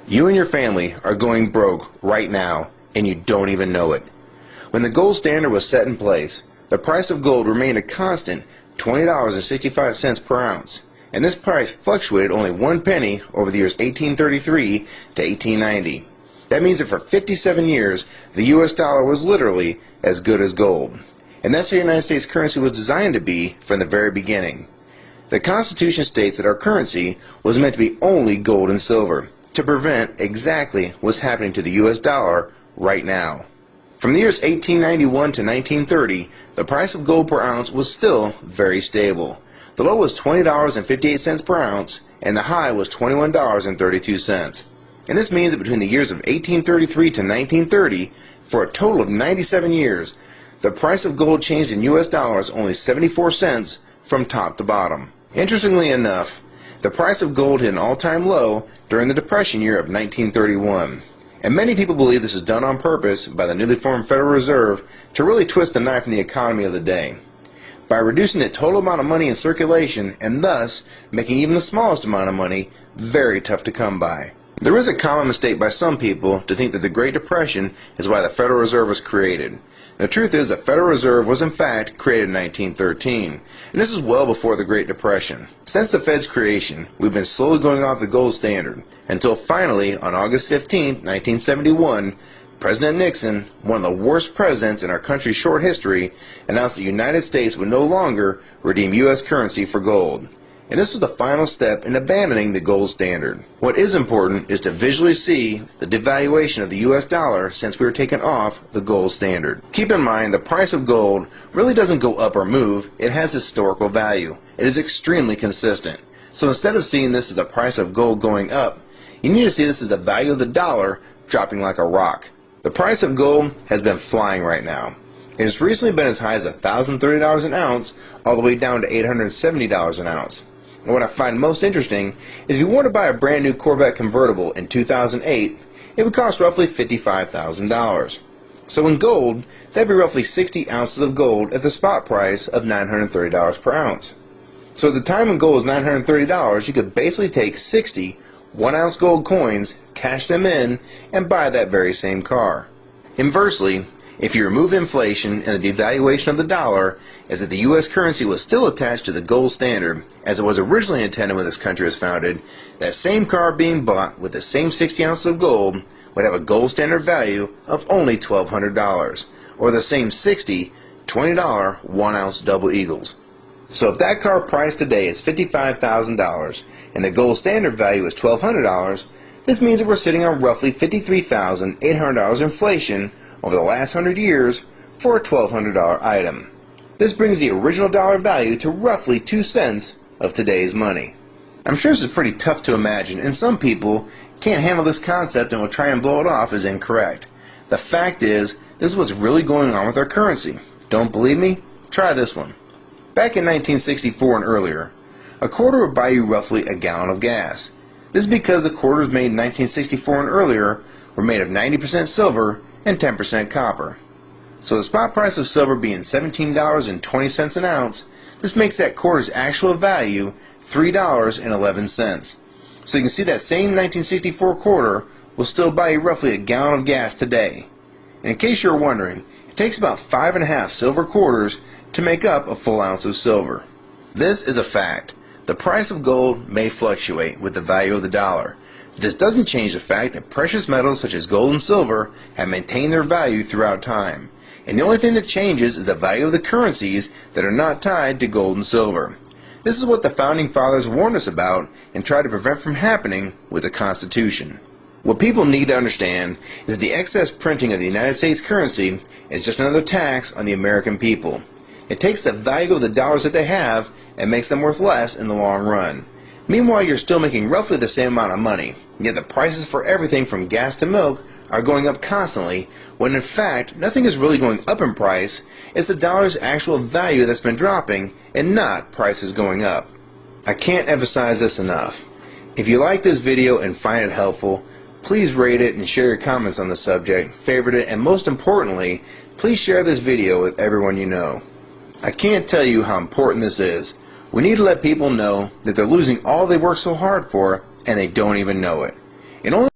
You and your family are going broke right now, and you don't even know it. When the gold standard was set in place, the price of gold remained a constant $20.65 per ounce, and this price fluctuated only 1 penny over the years 1833 to 1890. That means that for 57 years, the US dollar was literally as good as gold. And that's how the United States currency was designed to be from the very beginning. The Constitution states that our currency was meant to be only gold and silver, to prevent exactly what's happening to the US dollar right now. From the years 1891 to 1930, the price of gold per ounce was still very stable. The low was $20.58 per ounce, and the high was $21.32. And this means that between the years of 1833 to 1930, for a total of 97 years, the price of gold changed in US dollars only 74 cents from top to bottom. Interestingly enough, the price of gold hit an all-time low during the Depression year of 1931. And many people believe this is done on purpose by the newly formed Federal Reserve to really twist the knife in the economy of the day, by reducing the total amount of money in circulation and thus making even the smallest amount of money very tough to come by. There is a common mistake by some people to think that the Great Depression is why the Federal Reserve was created. The truth is the Federal Reserve was in fact created in 1913, and this is well before the Great Depression. Since the Fed's creation, we've been slowly going off the gold standard, until finally, on August 15, 1971, President Nixon, one of the worst presidents in our country's short history, announced the United States would no longer redeem U.S. currency for gold. And this was the final step in abandoning the gold standard. What is important is to visually see the devaluation of the US dollar since we were taken off the gold standard. Keep in mind the price of gold really doesn't go up or move, it has historical value. It is extremely consistent. So instead of seeing this as the price of gold going up, you need to see this as the value of the dollar dropping like a rock. The price of gold has been flying right now. It has recently been as high as $1,030 an ounce all the way down to $870 an ounce. And what I find most interesting is if you want to buy a brand new Corvette convertible in 2008, it would cost roughly $55,000. So in gold, that'd be roughly 60 ounces of gold at the spot price of $930 per ounce. So at the time when gold was $930, you could basically take 60 1-ounce gold coins, cash them in, and buy that very same car. Inversely, if you remove inflation and the devaluation of the dollar, as if the U.S. currency was still attached to the gold standard, as it was originally intended when this country was founded, that same car being bought with the same 60 ounces of gold would have a gold standard value of only $1,200, or the same 60 $20 1-ounce double eagles. So if that car price today is $55,000 and the gold standard value is $1,200, this means that we're sitting on roughly $53,800 inflation over the last 100 years for a $1,200 item. This brings the original dollar value to roughly 2 cents of today's money. I'm sure this is pretty tough to imagine, and some people can't handle this concept and will try and blow it off as incorrect. The fact is, this is what's really going on with our currency. Don't believe me? Try this one. Back in 1964 and earlier, a quarter would buy you roughly a gallon of gas. This is because the quarters made in 1964 and earlier were made of 90% silver and 10% copper. So the spot price of silver being $17.20 an ounce, this makes that quarter's actual value $3.11. So you can see that same 1964 quarter will still buy you roughly a gallon of gas today. And in case you're wondering, it takes about 5.5 silver quarters to make up a full ounce of silver. This is a fact. The price of gold may fluctuate with the value of the dollar. This doesn't change the fact that precious metals such as gold and silver have maintained their value throughout time. And the only thing that changes is the value of the currencies that are not tied to gold and silver. This is what the Founding Fathers warned us about and tried to prevent from happening with the Constitution. What people need to understand is that the excess printing of the United States currency is just another tax on the American people. It takes the value of the dollars that they have and makes them worth less in the long run. Meanwhile, you're still making roughly the same amount of money, yet the prices for everything from gas to milk are going up constantly, when in fact nothing is really going up in price. It's the dollar's actual value that's been dropping and not prices going up. I can't emphasize this enough. If you like this video and find it helpful, please rate it and share your comments on the subject, favorite it, and most importantly, please share this video with everyone you know. I can't tell you how important this is. We need to let people know that they're losing all they worked so hard for and they don't even know it. It only